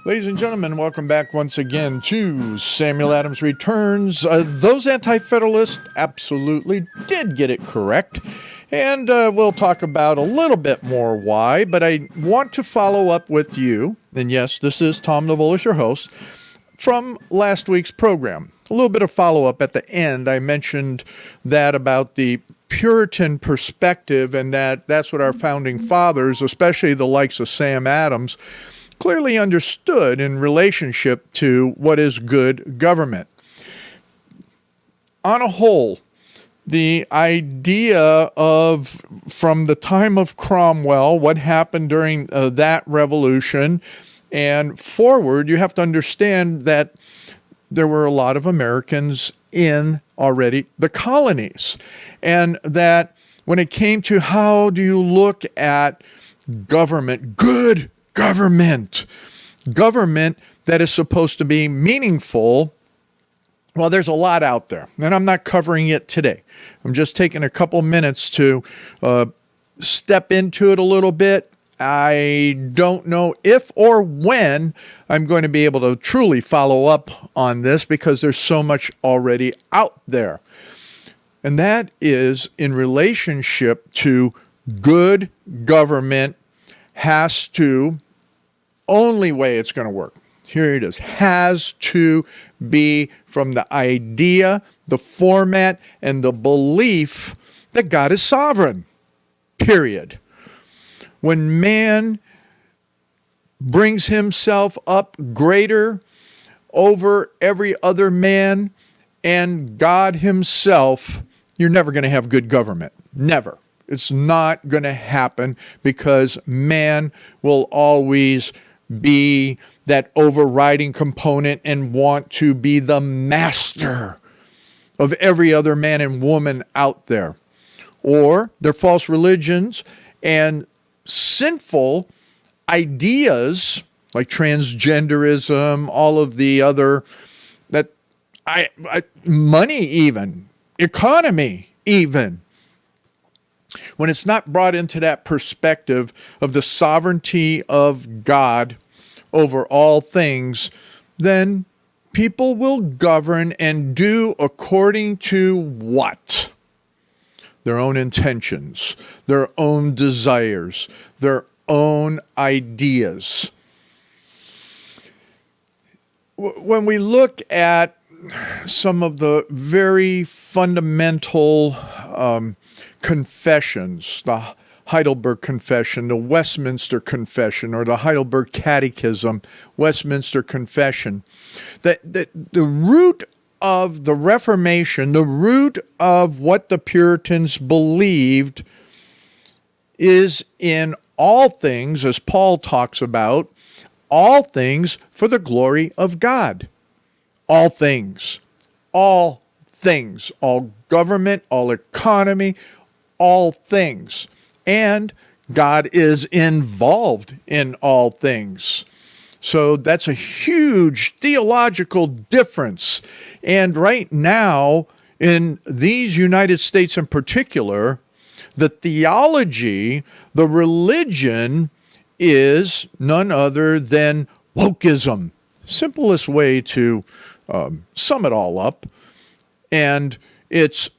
Ladies and gentlemen, welcome back once again to Samuel Adams Returns. Those Anti-Federalists absolutely did get it correct. And we'll talk about a little bit more why, but I want to follow up with you. And yes, this is Tom Novolis, your host, from last week's program. A little bit of follow-up at the end. I mentioned that about the Puritan perspective and that's what our founding fathers, especially the likes of Sam Adams, clearly understood in relationship to what is good government. On a whole, the idea of, from the time of Cromwell, what happened during that revolution and forward, you have to understand that there were a lot of Americans in already the colonies. And that when it came to how do you look at government, good government that is supposed to be meaningful, well, there's a lot out there, and I'm not covering it today. I'm just taking a couple minutes to step into it a little bit. I don't know if or when I'm going to be able to truly follow up on this because there's so much already out there. And that is in relationship to good government has to, only way it's going to work, here it is, has to be from the idea, the format, and the belief that God is sovereign, period. When man brings himself up greater over every other man and God himself, you're never going to have good government. Never. It's not going to happen because man will always be that overriding component and want to be the master of every other man and woman out there. Or their false religions and sinful ideas like transgenderism, all of the other, that money even, economy even. When it's not brought into that perspective of the sovereignty of God over all things, then people will govern and do according to what? Their own intentions, their own desires, their own ideas. When we look at some of the very fundamental confessions, the Heidelberg Confession, the Westminster Confession, or the Heidelberg Catechism, Westminster Confession, that the root of the Reformation, the root of what the Puritans believed is in all things, as Paul talks about, all things for the glory of God. All things, all government, all economy, all things. And God is involved in all things. So that's a huge theological difference. And right now, in these United States in particular, the theology, the religion is none other than wokeism. Simplest way to sum it all up. And it's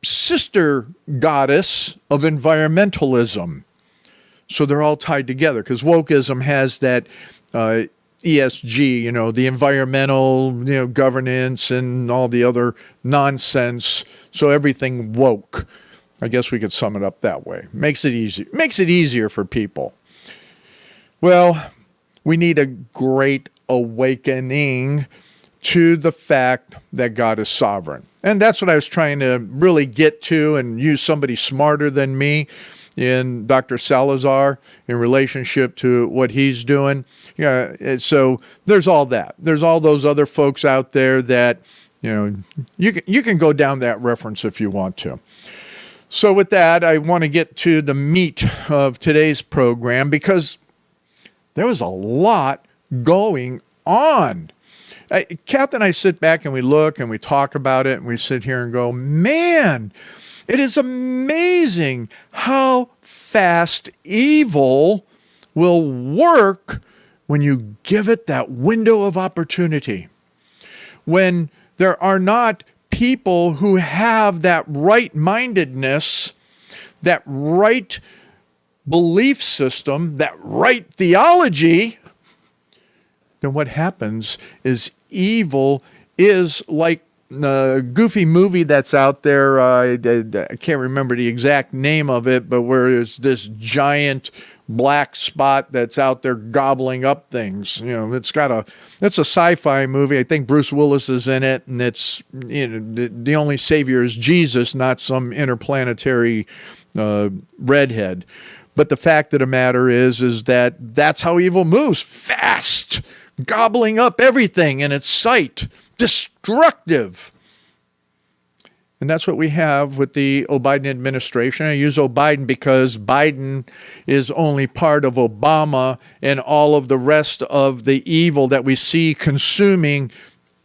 sister goddess of environmentalism. So they're all tied together because wokeism has that ESG, the environmental, governance and all the other nonsense. So everything woke. I guess we could sum it up that way. Makes it easier for people. Well, we need a great awakening to the fact that God is sovereign. And that's what I was trying to really get to and use somebody smarter than me in Dr. Salazar in relationship to what he's doing. So there's all that. There's all those other folks out there that, you can go down that reference if you want to. So with that, I want to get to the meat of today's program because there was a lot going on. Kath and I sit back and we look and we talk about it and we sit here and go, man, it is amazing how fast evil will work when you give it that window of opportunity, when there are not people who have that right-mindedness, that right belief system, that right theology, then what happens is evil is like the goofy movie that's out there. I can't remember the exact name of it, but where there's this giant black spot that's out there gobbling up things. You know, it's a sci-fi movie. I think Bruce Willis is in it, and it's, you know, the only savior is Jesus, not some interplanetary redhead. But the fact of the matter is that that's how evil moves, fast, gobbling up everything in its sight, destructive. And that's what we have with the Biden administration. I use Biden because Biden is only part of Obama and all of the rest of the evil that we see consuming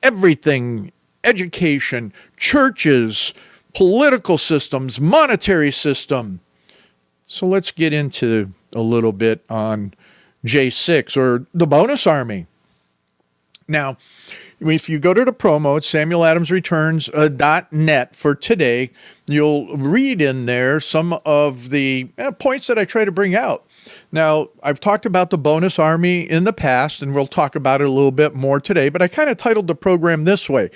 everything: education, churches, political systems, monetary system. So let's get into a little bit on J6, or the bonus army. Now, if you go to the promo at SamuelAdamsReturns.net for today, you'll read in there some of the points that I try to bring out. Now, I've talked about the bonus army in the past, and we'll talk about it a little bit more today, but I kind of titled the program this way: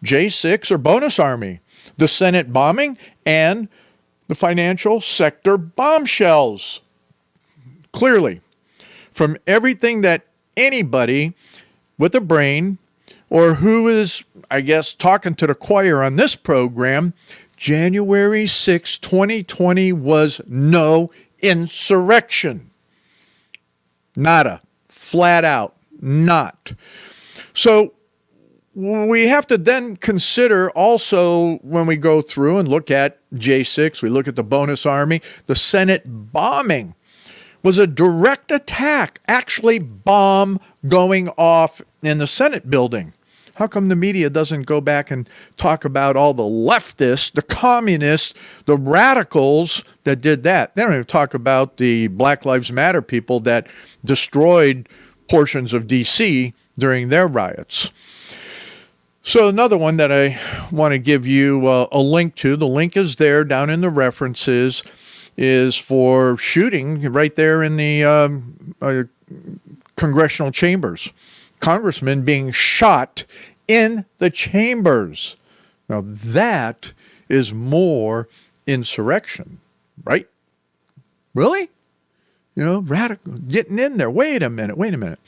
J6 or bonus army, the Senate bombing and the financial sector bombshells. Clearly, from everything that anybody with a brain, or who is, I guess, talking to the choir on this program, January 6, 2020 was no insurrection. Nada. Flat out. Not. So we have to then consider also, when we go through and look at J6, we look at the bonus army, the Senate bombing was a direct attack, actually bomb going off in the Senate building. How come the media doesn't go back and talk about all the leftists, the communists, the radicals that did that? They don't even talk about the Black Lives Matter people that destroyed portions of D.C. during their riots. So another one that I want to give you a link to, the link is there down in the references, is for shooting right there in the congressional chambers. Congressmen being shot in the chambers. Now that is more insurrection, right? Really? You know, radical, getting in there. Wait a minute.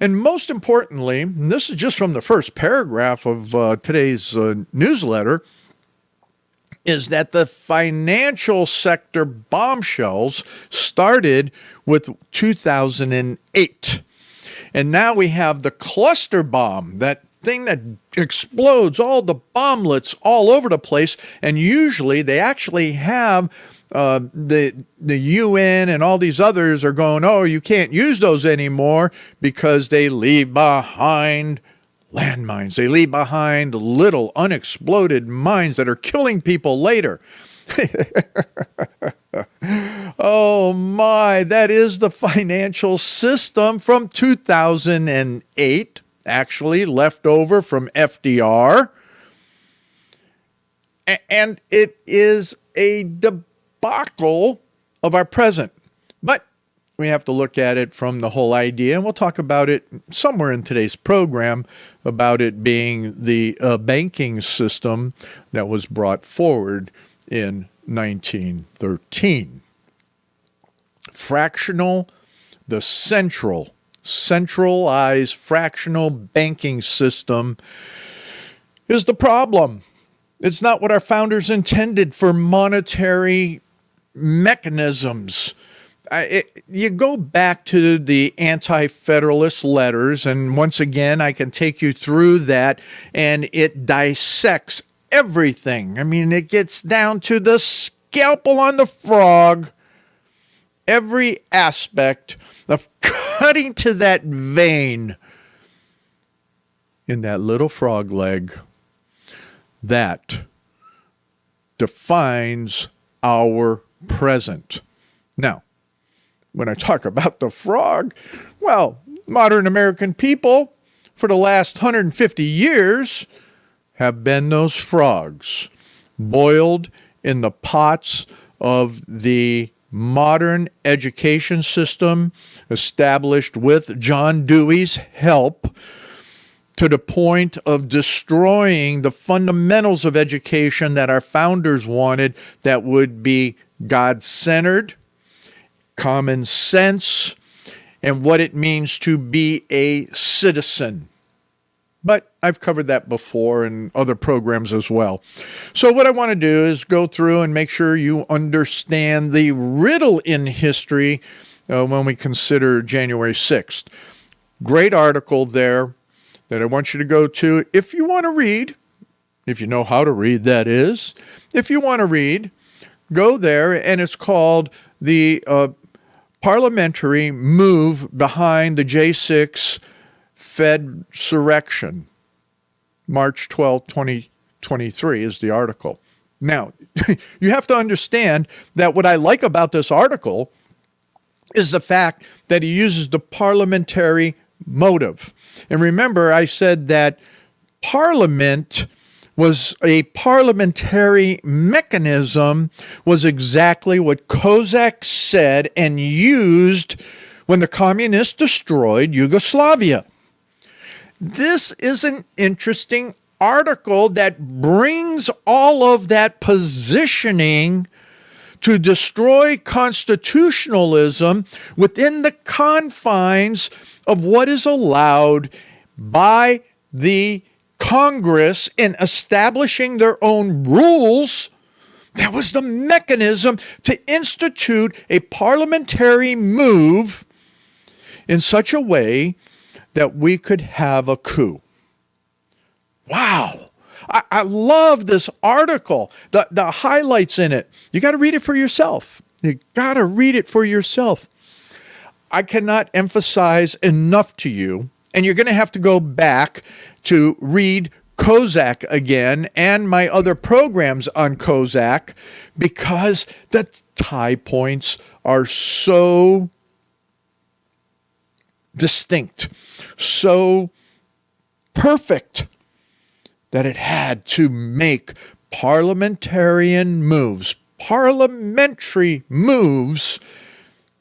And most importantly, and this is just from the first paragraph of today's newsletter, is that the financial sector bombshells started with 2008. And now we have the cluster bomb, that thing that explodes all the bomblets all over the place. And usually they actually have the UN and all these others are going, oh, you can't use those anymore because they leave behind landmines. They leave behind little unexploded mines that are killing people later. Oh my, that is the financial system from 2008, actually left over from FDR. And it is a debacle of our present. But we have to look at it from the whole idea, and we'll talk about it somewhere in today's program, about it being the banking system that was brought forward in 1913. Fractional, the centralized fractional banking system is the problem. It's not what our founders intended for monetary mechanisms. You go back to the anti-federalist letters, and once again, I can take you through that, and it dissects everything. I mean, it gets down to the scalpel on the frog, every aspect of cutting to that vein in that little frog leg that defines our present. Now, when I talk about the frog, well, Modern American people, for the last 150 years, have been those frogs boiled in the pots of the modern education system established with John Dewey's help, to the point of destroying the fundamentals of education that our founders wanted, that would be God-centered, common sense, and what it means to be a citizen. But I've covered that before in other programs as well. So what I want to do is go through and make sure you understand the riddle in history when we consider January 6th. Great article there that I want you to go to if you want to read, if you know how to read, that is. If you want to read, go there, and it's called the Parliamentary Move Behind the J6 Fedsurrection. March 12, 2023 is the article. Now, you have to understand that what I like about this article is the fact that he uses the parliamentary motive. And remember, I said that Parliament was a parliamentary mechanism, was exactly what Kozak said and used when the communists destroyed Yugoslavia. This is an interesting article that brings all of that positioning to destroy constitutionalism within the confines of what is allowed by the Congress in establishing their own rules. That was the mechanism to institute a parliamentary move in such a way that we could have a coup. Wow. I love this article, the highlights in it. You got to read it for yourself. You got to read it for yourself. I cannot emphasize enough to you, and you're going to have to go back to read Kozak again and my other programs on Kozak, because the tie points are so distinct, so perfect, that it had to make parliamentary moves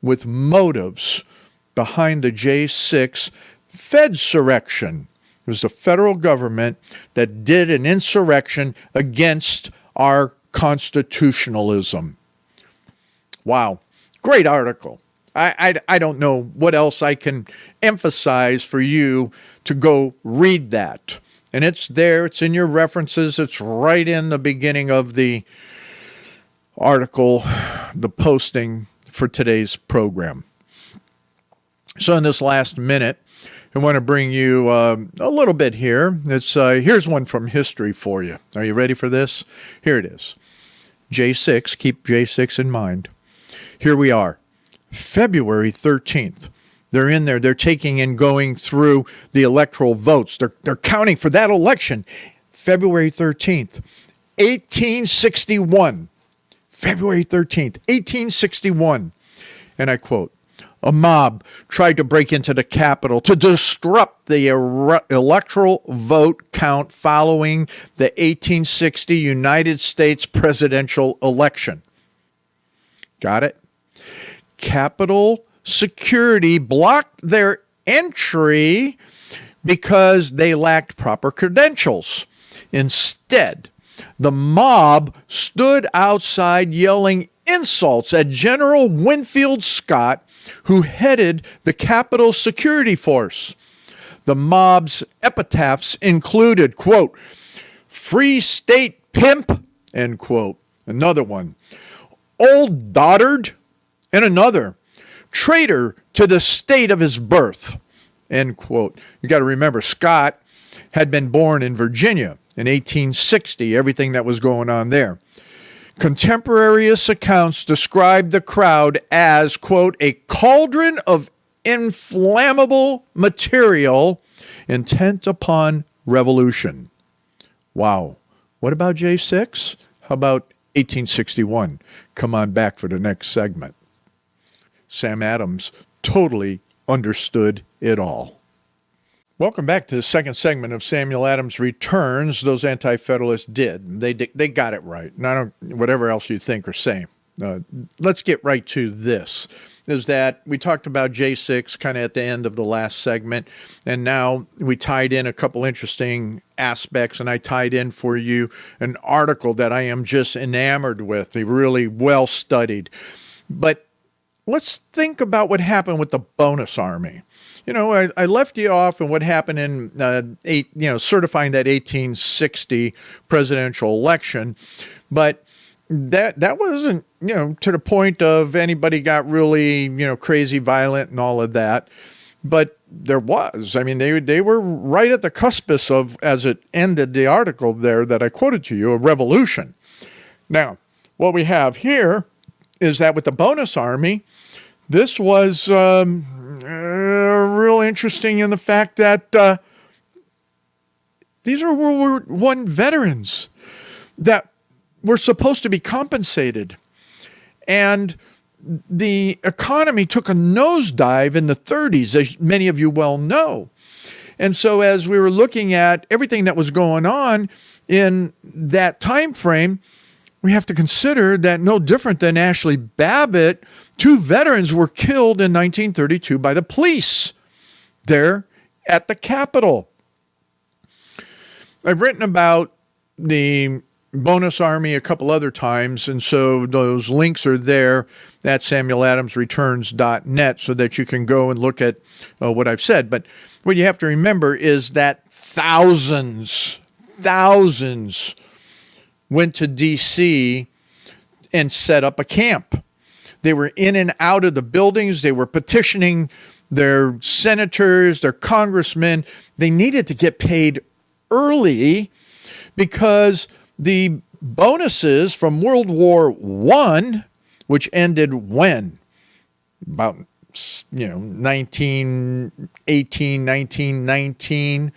with motives behind the J6 Fedsurrection. It was the federal government that did an insurrection against our constitutionalism. Wow. Great article. I don't know what else I can emphasize for you to go read that. And it's there. It's in your references. It's right in the beginning of the article, the posting for today's program. So in this last minute, I want to bring you a little bit here. Here's one from history for you. Are you ready for this? Here it is. J6, keep J6 in mind. Here we are, February 13th. They're in there. They're taking and going through the electoral votes. They're counting for that election. February 13th, 1861. February 13th, 1861. And I quote, "A mob tried to break into the Capitol to disrupt the electoral vote count following the 1860 United States presidential election." Got it? Capitol security blocked their entry because they lacked proper credentials. Instead, the mob stood outside yelling insults at General Winfield Scott, who headed the Capitol security force. The mob's epitaphs included, quote, "Free State Pimp," end quote. Another one, "Old Dotard," and another, "Traitor to the state of his birth," end quote. You got to remember, Scott had been born in Virginia in 1860, everything that was going on there. Contemporaneous accounts described the crowd as, quote, "a cauldron of inflammable material intent upon revolution." Wow. What about J6? How about 1861? Come on back for the next segment. Sam Adams totally understood it all. Welcome back to the second segment of Samuel Adams Returns. Those Anti-Federalists did. They got it right. Not whatever else you think or say. Let's get right to this. Is that we talked about J6 kind of at the end of the last segment, and now we tied in a couple interesting aspects, and I tied in for you an article that I am just enamored with. They really well studied. But let's think about what happened with the bonus army. You know, I left you off on what happened in certifying that 1860 presidential election, but that wasn't, to the point of anybody got really, crazy violent and all of that. But there was. I mean, they were right at the cuspice of, as it ended the article there that I quoted to you, a revolution. Now, what we have here is that with the bonus army, this was real interesting in the fact that these are World War I veterans that were supposed to be compensated. And the economy took a nosedive in the 30s, as many of you well know. And so as we were looking at everything that was going on in that time frame, we have to consider that no different than Ashley Babbitt, 2 veterans were killed in 1932 by the police there at the Capitol. I've written about the bonus army a couple other times, and so those links are there at samueladamsreturns.net so that you can go and look at what I've said. But what you have to remember is that thousands went to D.C. and set up a camp. They were in and out of the buildings. They were petitioning their senators, their congressmen. They needed to get paid early because the bonuses from World War I, which ended when? About 1918, 1919,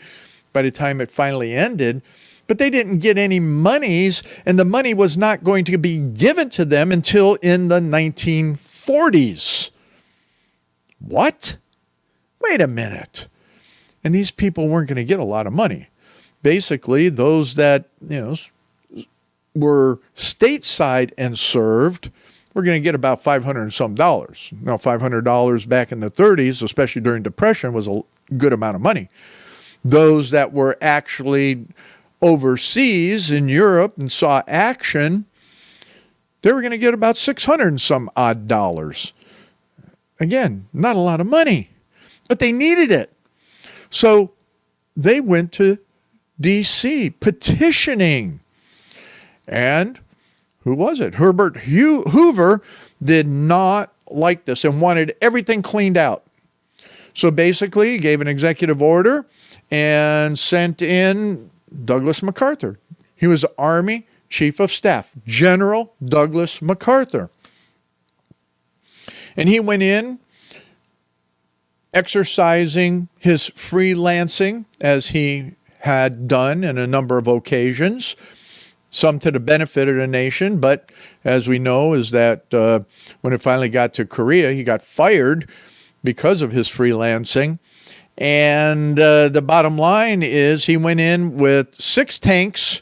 by the time it finally ended. But they didn't get any monies, and the money was not going to be given to them until in the 1940s. What? Wait a minute. And these people weren't going to get a lot of money. Basically, those that, were stateside and served were going to get about $500 and some dollars. Now, $500 back in the 30s, especially during Depression, was a good amount of money. Those that were actually overseas in Europe and saw action, they were going to get about $600 and some odd dollars. Again, not a lot of money, but they needed it. So they went to D.C. petitioning. And who was it? Herbert Hoover did not like this and wanted everything cleaned out. So basically, he gave an executive order and sent in Douglas MacArthur. He was the Army Chief of Staff, General Douglas MacArthur. And he went in exercising his freelancing as he had done in a number of occasions, some to the benefit of the nation, but as we know is that when it finally got to Korea, he got fired because of his freelancing. And the bottom line is he went in with 6 tanks,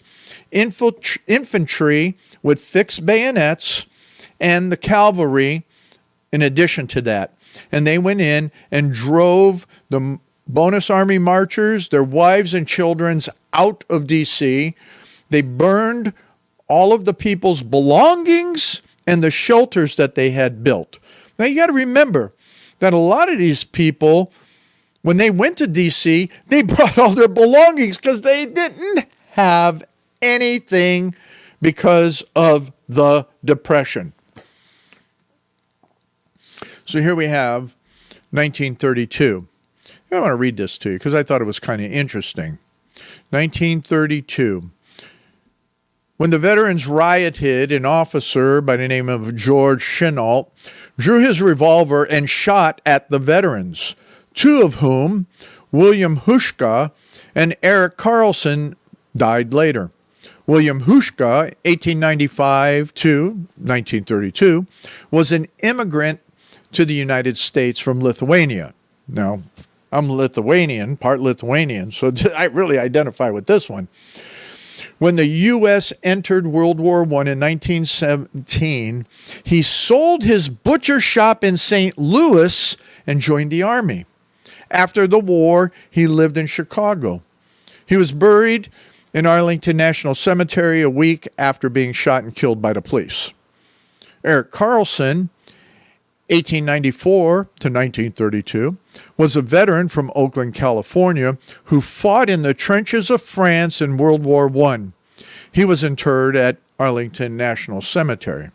infantry with fixed bayonets, and the cavalry in addition to that. And they went in and drove the bonus army marchers, their wives and children out of D.C. They burned all of the people's belongings and the shelters that they had built. Now, you got to remember that a lot of these people, when they went to D.C., they brought all their belongings because they didn't have anything because of the Depression. So here we have 1932. I want to read this to you because I thought it was kind of interesting. 1932. When the veterans rioted, an officer by the name of George Chenault drew his revolver and shot at the veterans, 2 of whom, William Hushka and Eric Carlson, died later. William Hushka, 1895 to 1932, was an immigrant to the United States from Lithuania. Now, I'm Lithuanian, part Lithuanian, so I really identify with this one. When the U.S. entered World War I in 1917, he sold his butcher shop in St. Louis and joined the Army. After the war, he lived in Chicago. He was buried in Arlington National Cemetery a week after being shot and killed by the police. Eric Carlson, 1894 to 1932, was a veteran from Oakland, California, who fought in the trenches of France in World War I. He was interred at Arlington National Cemetery.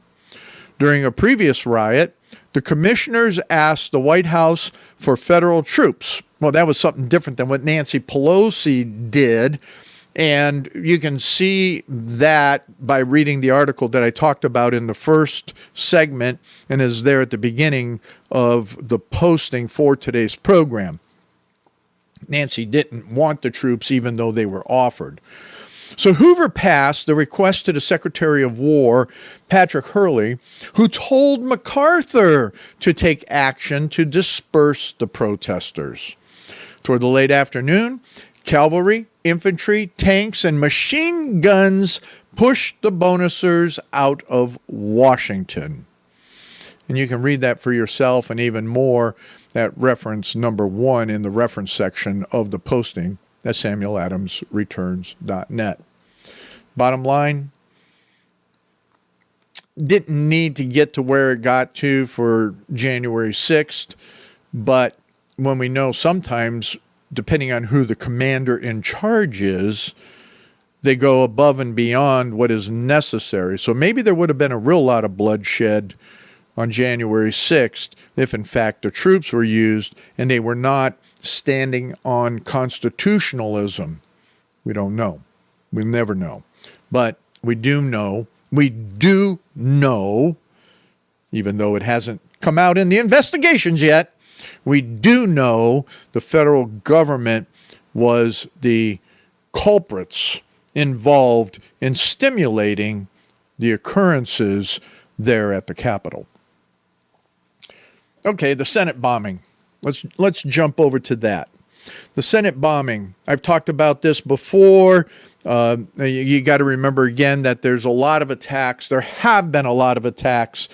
During a previous riot, the commissioners asked the White House for federal troops. Well, that was something different than what Nancy Pelosi did. And you can see that by reading the article that I talked about in the first segment and is there at the beginning of the posting for today's program. Nancy didn't want the troops even though they were offered. So Hoover passed the request to the Secretary of War, Patrick Hurley, who told MacArthur to take action to disperse the protesters. Toward the late afternoon, cavalry, infantry, tanks, and machine guns pushed the bonusers out of Washington. And you can read that for yourself and even more at reference number 1 in the reference section of the posting at samueladamsreturns.net. Bottom line, didn't need to get to where it got to for January 6th, but when we know sometimes, depending on who the commander in charge is, they go above and beyond what is necessary. So maybe there would have been a real lot of bloodshed on January 6th if, in fact, the troops were used and they were not standing on constitutionalism. We don't know. We'll never know. But we do know, even though it hasn't come out in the investigations yet, we do know the federal government was the culprits involved in stimulating the occurrences there at the Capitol. Okay, the Senate bombing. Let's jump over to that. The Senate bombing. I've talked about this before. You got to remember again that there's a lot of attacks. There have been a lot of attacks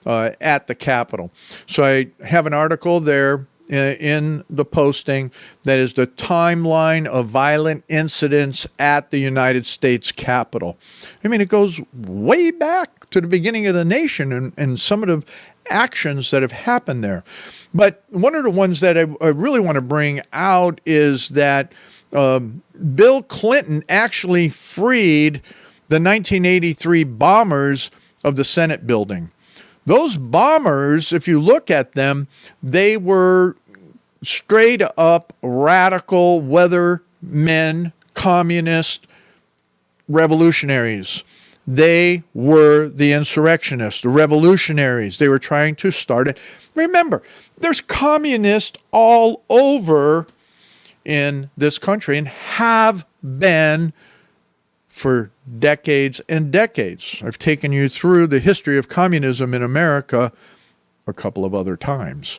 at the Capitol. So I have an article there in the posting that is the timeline of violent incidents at the United States Capitol. I mean, it goes way back to the beginning of the nation and some of the actions that have happened there. But one of the ones that I really want to bring out is that Bill Clinton actually freed the 1983 bombers of the Senate building. Those bombers, if you look at them, they were straight up radical weathermen, communist revolutionaries. They were the insurrectionists, the revolutionaries. They were trying to start it. Remember, there's communists all over in this country and have been for decades and decades. I've taken you through the history of communism in America a couple of other times.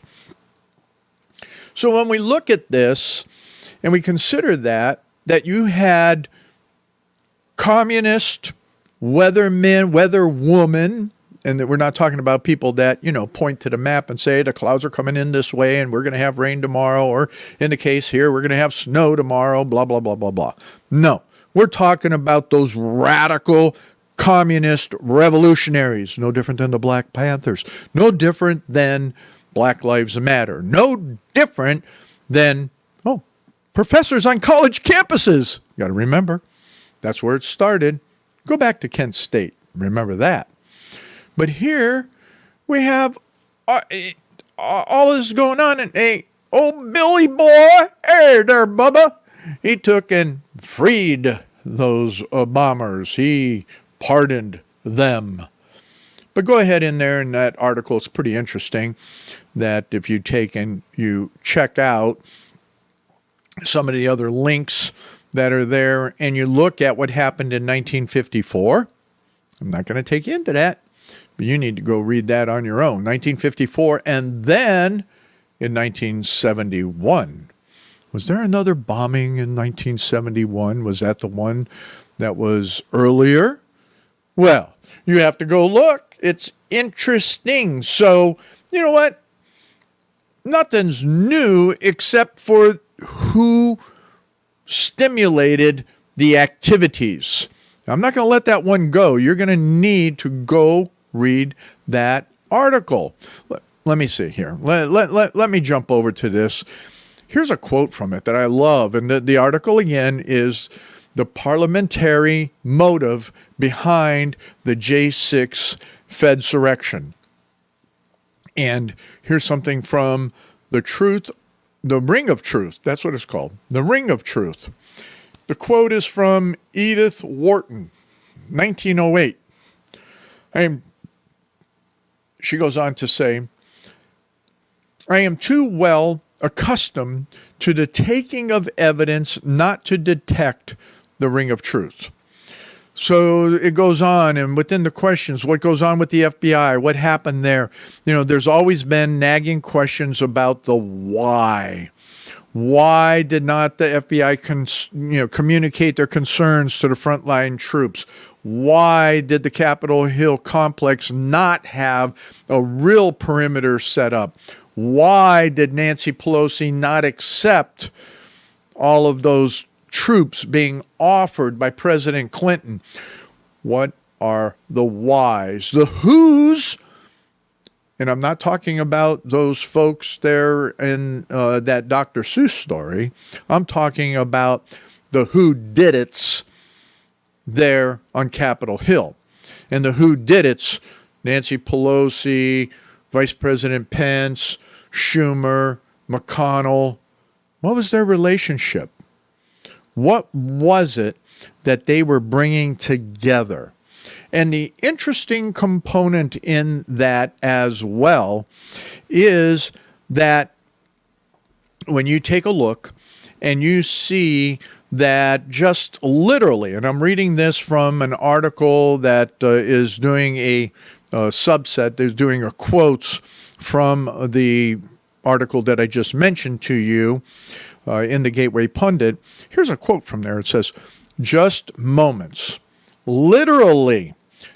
So when we look at this and we consider that you had communist weathermen, weatherwoman, and that we're not talking about people that, point to the map and say the clouds are coming in this way and we're going to have rain tomorrow, or in the case here, we're going to have snow tomorrow, blah, blah, blah, blah, blah. No, we're talking about those radical communist revolutionaries, no different than the Black Panthers, no different than Black Lives Matter, no different than, professors on college campuses. You got to remember, that's where it started. Go back to Kent State. Remember that. But here we have all this going on, and old Billy boy, hey there, Bubba, he took and freed those bombers. He pardoned them. But go ahead in there in that article. It's pretty interesting that if you take and you check out some of the other links that are there and you look at what happened in 1954. I'm not going to take you into that, but you need to go read that on your own. 1954, and then in 1971. Was there another bombing in 1971? Was that the one that was earlier? Well, you have to go look. It's interesting. So, you know what? Nothing's new except for who stimulated the activities. I'm not going to let that one go. You're going to need to go read that article. Let me see here. Let me jump over to this. Here's a quote from it that I love. And the article, again, is the parliamentary motive behind the J6 Fedsurrection. And here's something from the Ring of Truth. That's what it's called. The Ring of Truth. The quote is from Edith Wharton, 1908. She goes on to say, I am too well accustomed to the taking of evidence not to detect the ring of truth. So it goes on, and within the questions, what goes on with the FBI, what happened there? There's always been nagging questions about the why. Why did not the FBI communicate their concerns to the frontline troops? Why did the Capitol Hill complex not have a real perimeter set up? Why did Nancy Pelosi not accept all of those troops being offered by President Clinton? What are the whys? The whos, and I'm not talking about those folks there in that Dr. Seuss story. I'm talking about the who did it's there on Capitol Hill. And the who did it's, Nancy Pelosi, Vice President Pence, Schumer, McConnell. What was their relationship? What was it that they were bringing together? And the interesting component in that as well is that when you take a look and you see that just literally, and I'm reading this from an article that is doing a subset, there's doing a quotes from the article that I just mentioned to you in the Gateway Pundit. Here's a quote from there. It says, just moments, literally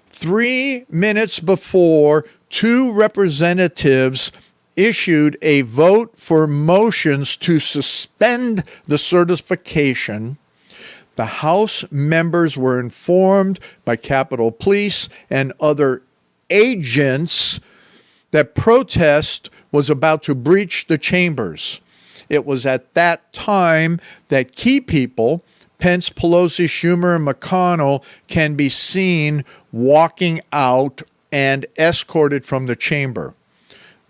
3 minutes before two representatives issued a vote for motions to suspend the certification, the House members were informed by Capitol Police and other agents that protest was about to breach the chambers. It was at that time that key people, Pence, Pelosi, Schumer, and McConnell, can be seen walking out and escorted from the chamber.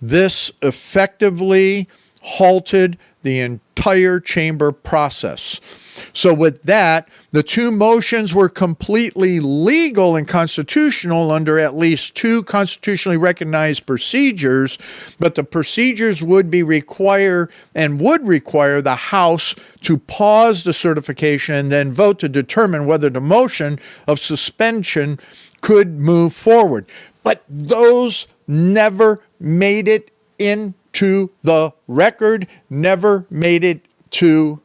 This effectively halted the entire chamber process. So with that, the two motions were completely legal and constitutional under at least two constitutionally recognized procedures, but the procedures would require the House to pause the certification and then vote to determine whether the motion of suspension could move forward. But those never made it into the record, never made it to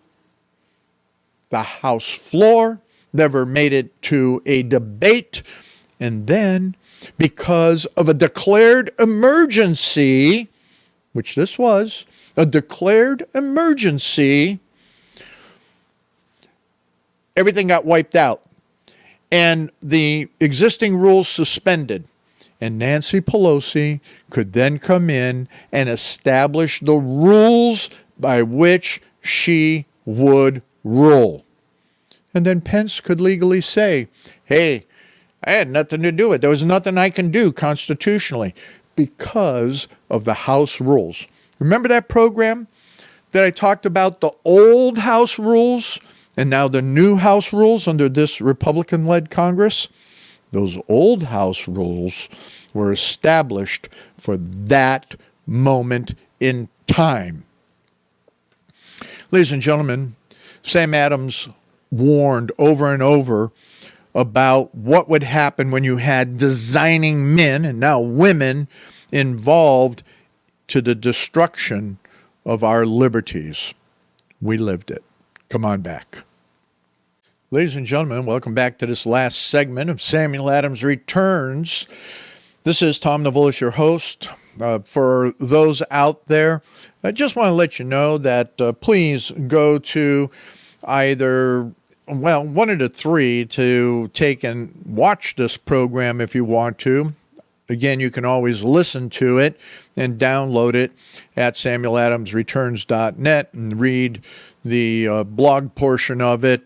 the House floor, never made it to a debate. And then, because of a declared emergency, which this was, a declared emergency, everything got wiped out. And the existing rules suspended. And Nancy Pelosi could then come in and establish the rules by which she would rule. And then Pence could legally say, hey, I had nothing to do with it. There was nothing I can do constitutionally because of the House rules. Remember that program that I talked about, the old House rules and now the new House rules under this Republican-led Congress? Those old House rules were established for that moment in time. Ladies and gentlemen, Sam Adams warned over and over about what would happen when you had designing men and now women involved to the destruction of our liberties. We lived it. Come on back. Ladies and gentlemen, welcome back to this last segment of Samuel Adams Returns. This is Tom Navulis, your host. For those out there, I just want to let you know that please go to either, one of the three to take and watch this program if you want to. Again, you can always listen to it and download it at samueladamsreturns.net and read the blog portion of it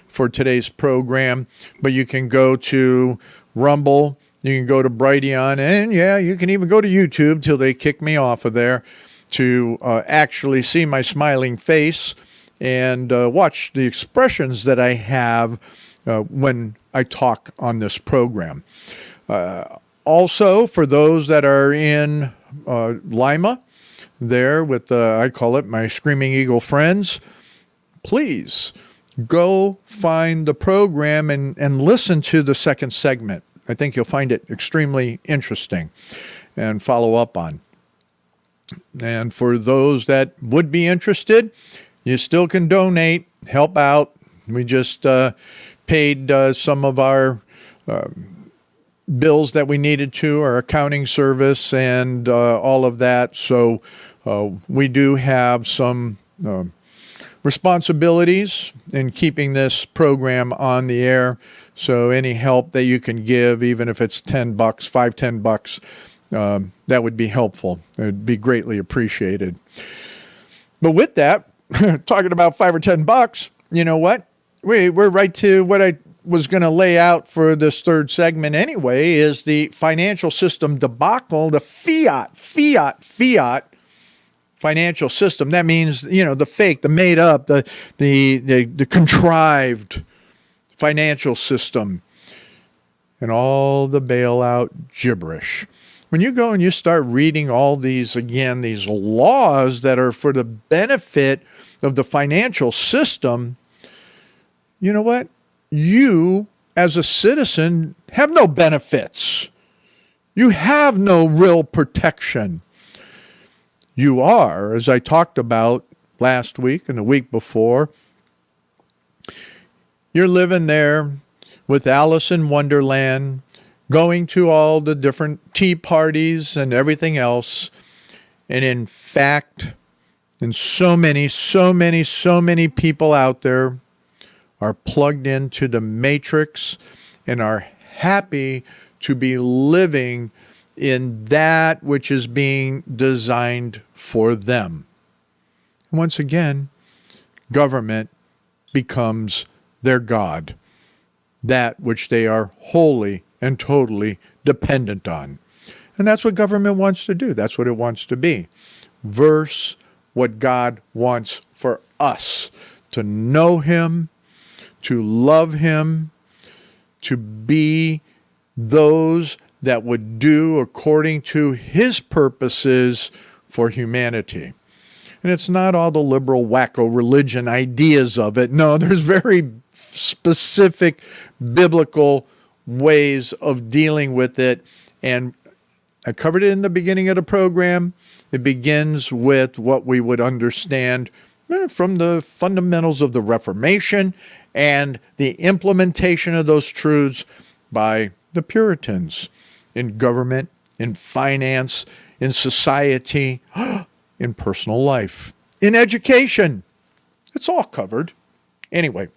for today's program. But you can go to Rumble, you can go to Brighteon, and you can even go to YouTube till they kick me off of there to actually see my smiling face and watch the expressions that I have when I talk on this program. Also, for those that are in Lima, there with, I call it my Screaming Eagle friends, please go find the program and listen to the second segment. I think you'll find it extremely interesting and follow up on. And for those that would be interested, you still can donate, help out. We just paid some of our bills that we needed to, our accounting service and all of that. So we do have some responsibilities in keeping this program on the air. So any help that you can give, even if it's $10, $5, $10, that would be helpful. It would be greatly appreciated. But with that, talking about $5 or $10, you know what? We're right to what I was going to lay out for this third segment anyway, is the financial system debacle, the fiat financial system. That means, the fake, the made up, the contrived financial system and all the bailout gibberish. When you go and you start reading all these laws that are for the benefit of the financial system, you know what? You, as a citizen, have no benefits. You have no real protection. You are, as I talked about last week and the week before, you're living there with Alice in Wonderland, going to all the different tea parties and everything else. And in fact, and so many people out there are plugged into the matrix and are happy to be living in that which is being designed for them. Once again, government becomes their God, that which they are wholly and totally dependent on. And that's what government wants to do. That's what it wants to be. Versus what God wants for us, to know Him, to love Him, to be those that would do according to His purposes for humanity. And it's not all the liberal wacko religion ideas of it. No, there's very specific biblical ways of dealing with it. And I covered it in the beginning of the program. It begins with what we would understand from the fundamentals of the Reformation and the implementation of those truths by the Puritans in government, in finance, in society, in personal life, in education. It's all covered. Anyway,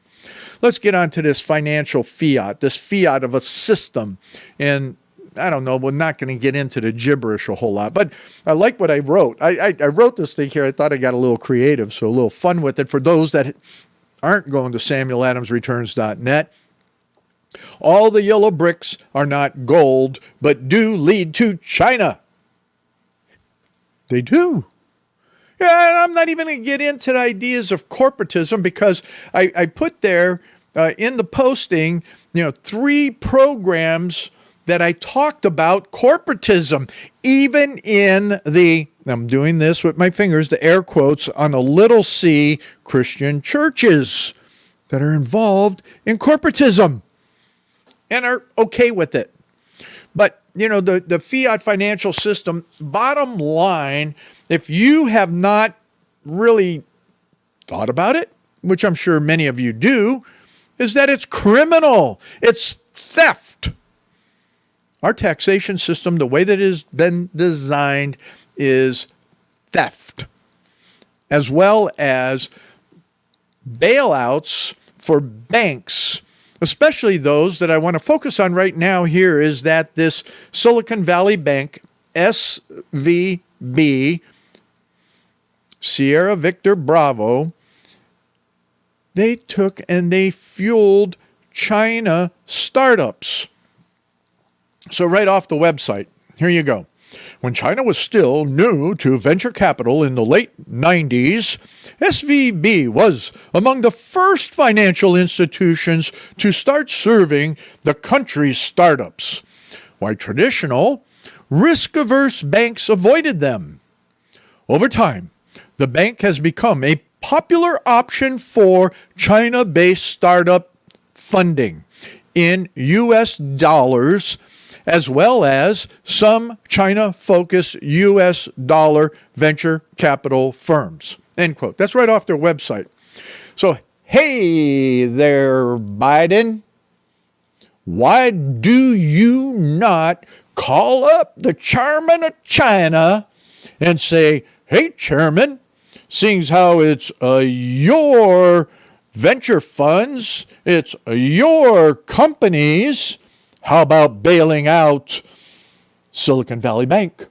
let's get on to this financial fiat, this fiat of a system. And I don't know, we're not going to get into the gibberish a whole lot, but I like what I wrote. I wrote this thing here. I thought I got a little creative, so a little fun with it. For those that aren't going to samueladamsreturns.net, all the yellow bricks are not gold, but do lead to China. They do. Yeah, and I'm not even going to get into the ideas of corporatism because I put there in the posting, 3 programs that I talked about corporatism, even in I'm doing this with my fingers, the air quotes, on the little c Christian churches that are involved in corporatism and are okay with it. But, the fiat financial system, bottom line, if you have not really thought about it, which I'm sure many of you do, is that it's criminal. It's theft. Our taxation system, the way that it has been designed, is theft, as well as bailouts for banks, especially those that I want to focus on right now here, is that this Silicon Valley Bank, SVB, Sierra Victor Bravo, they took and they fueled China startups. So right off the website, here you go. When China was still new to venture capital in the late 90s, SVB was among the first financial institutions to start serving the country's startups, while traditional, risk-averse banks avoided them. Over time, the bank has become a popular option for China-based startup funding in U.S. dollars, as well as some China-focused U.S. dollar venture capital firms. End quote. That's right off their website. So, hey there, Biden. Why do you not call up the chairman of China and say, hey, chairman, seeing how it's your venture funds, it's your companies, how about bailing out Silicon Valley Bank?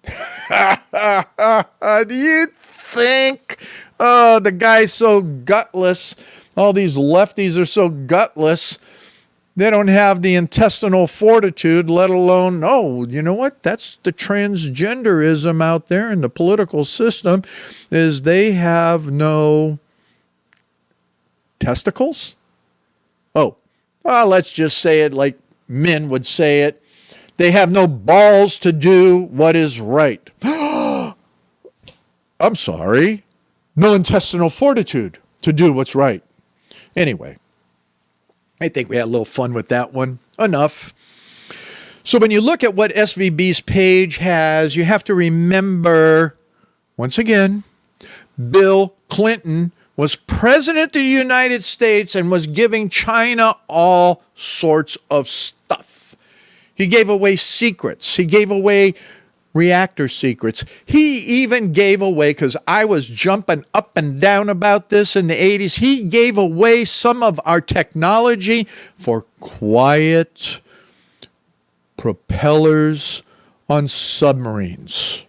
Do you think, the guy's so gutless, all these lefties are so gutless, they don't have the intestinal fortitude, let alone, oh, you know what? That's the transgenderism out there in the political system, is they have no testicles? Let's just say it like men would say it. They have no balls to do what is right. I'm sorry. No intestinal fortitude to do what's right. Anyway, I think we had a little fun with that one. Enough. So when you look at what SVB's page has, you have to remember, once again, Bill Clinton was president of the United States and was giving China all sorts of stuff. He gave away secrets. He gave away reactor secrets. He even gave away, because I was jumping up and down about this in the 80s, he gave away some of our technology for quiet propellers on submarines.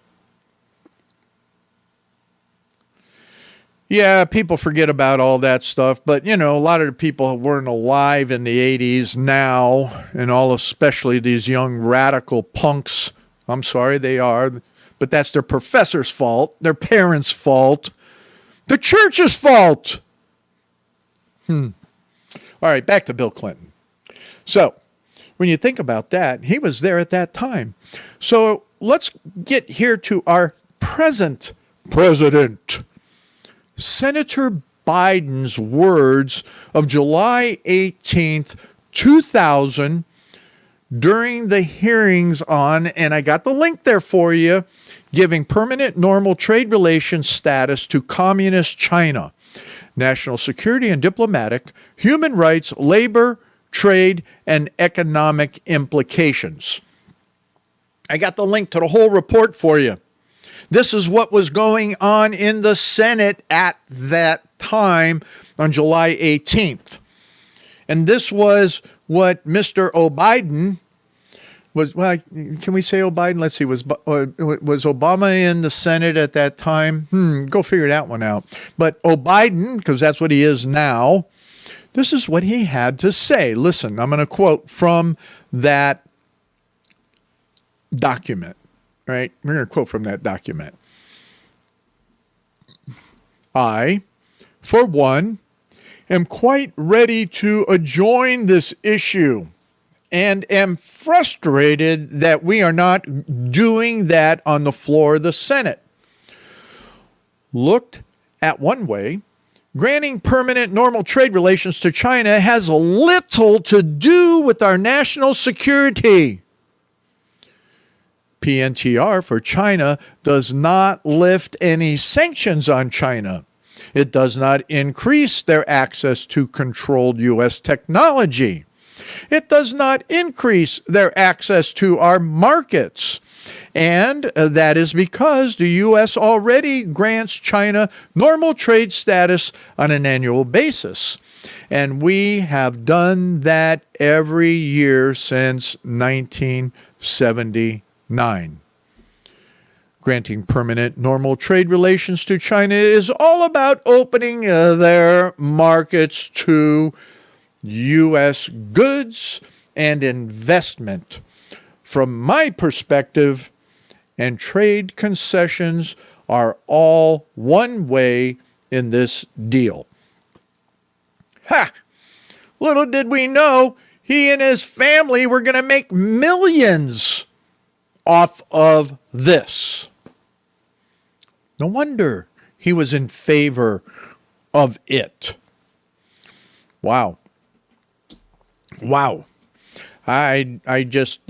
Yeah, people forget about all that stuff, but, a lot of the people weren't alive in the 80s now, and especially these young radical punks. I'm sorry, they are, but that's their professor's fault, their parents' fault, the church's fault. All right, back to Bill Clinton. So, when you think about that, he was there at that time. So, let's get here to our present president. Senator Biden's words of July 18th, 2000, during the hearings on, and I got the link there for you, giving permanent normal trade relations status to communist China, national security and diplomatic, human rights, labor, trade, and economic implications. I got the link to the whole report for you. This is what was going on in the Senate at that time on July 18th. And this was what Mr. O'Biden was, well, can we say O'Biden? Let's see, was Obama in the Senate at that time? Go figure that one out. But O'Biden, because that's what he is now, this is what he had to say. Listen, I'm going to quote from that document. Right? We're going to quote from that document. I, for one, am quite ready to adjoin this issue and am frustrated that we are not doing that on the floor of the Senate. Looked at one way, granting permanent normal trade relations to China has little to do with our national security. PNTR for China does not lift any sanctions on China. It does not increase their access to controlled U.S. technology. It does not increase their access to our markets. And that is because the U.S. already grants China normal trade status on an annual basis. And we have done that every year since 1979. Granting permanent normal trade relations to China is all about opening their markets to U.S. goods and investment. From my perspective, and trade concessions are all one way in this deal. Ha! Little did we know, he and his family were going to make millions off of this. No wonder he was in favor of it. Wow. I just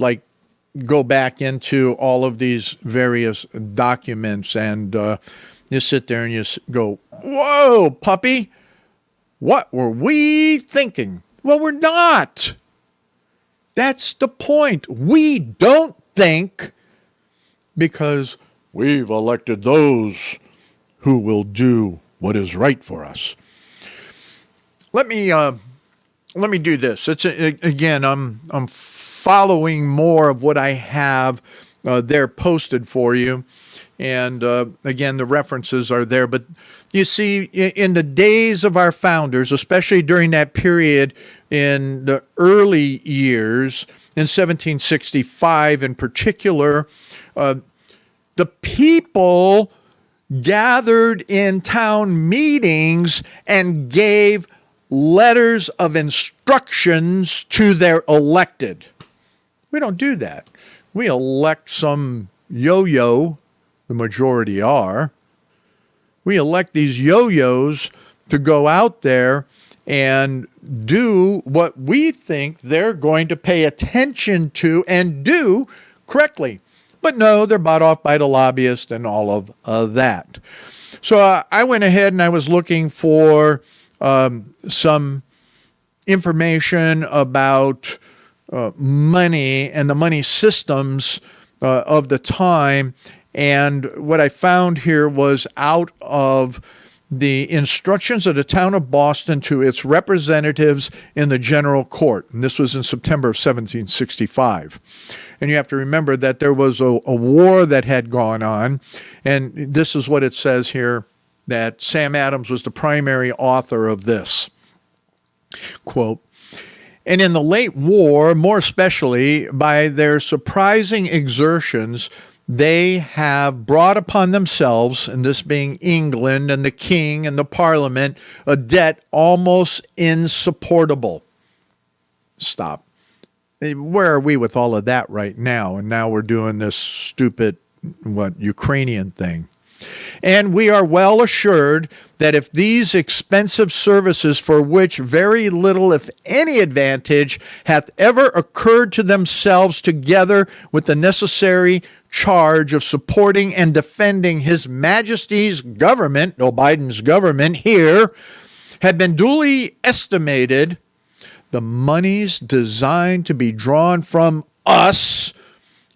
go back into all of these various documents and you sit there and you go, whoa, puppy, what were we thinking? Well, we're not. That's the point. We don't think because we've elected those who will do what is right for us. Let me do this. It's again, I'm following more of what I have there posted for you, and again, the references are there. But you see, in the days of our founders, especially during that period in the early years, in 1765 in particular, the people gathered in town meetings and gave letters of instructions to their elected. We don't do that. We elect some yo-yo, the majority are. We elect these yo-yos to go out there and do what we think they're going to pay attention to and do correctly. But no, they're bought off by the lobbyist and all of that. So I went ahead and I was looking for some information about money and the money systems of the time. And what I found here was out of the instructions of the town of Boston to its representatives in the general court. And this was in September of 1765. And you have to remember that there was a war that had gone on. And this is what it says here, that Sam Adams was the primary author of this. Quote, "And in the late war, more especially by their surprising exertions, they have brought upon themselves, and this being England and the king and the parliament, a debt almost insupportable." Stop. Where are we with all of that right now? And now we're doing this stupid, Ukrainian thing. "And we are well assured that if these expensive services, for which very little, if any advantage, hath ever occurred to themselves, together with the necessary charge of supporting and defending His Majesty's government," no, Biden's government here, "had been duly estimated, the monies designed to be drawn from us,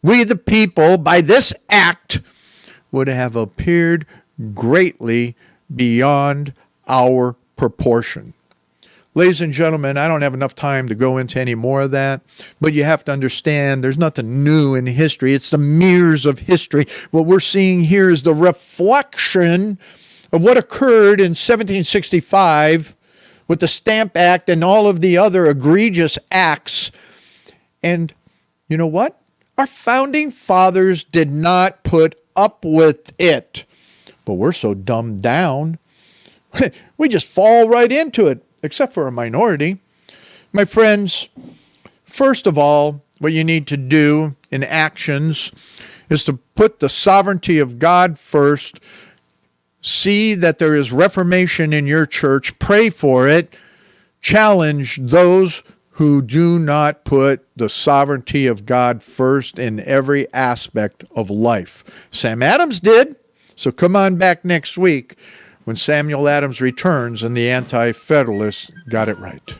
we the people, by this act, would have appeared greatly beyond our proportion." Ladies and gentlemen, I don't have enough time to go into any more of that, but you have to understand there's nothing new in history. It's the mirrors of history. What we're seeing here is the reflection of what occurred in 1765 with the Stamp Act and all of the other egregious acts. And you know what? Our founding fathers did not put up with it, but we're so dumbed down. We just fall right into it, except for a minority. My friends, first of all, what you need to do in actions is to put the sovereignty of God first. See that there is reformation in your church. Pray for it. Challenge those who do not put the sovereignty of God first in every aspect of life. Sam Adams did. So come on back next week when Samuel Adams returns and the Anti-Federalists got it right.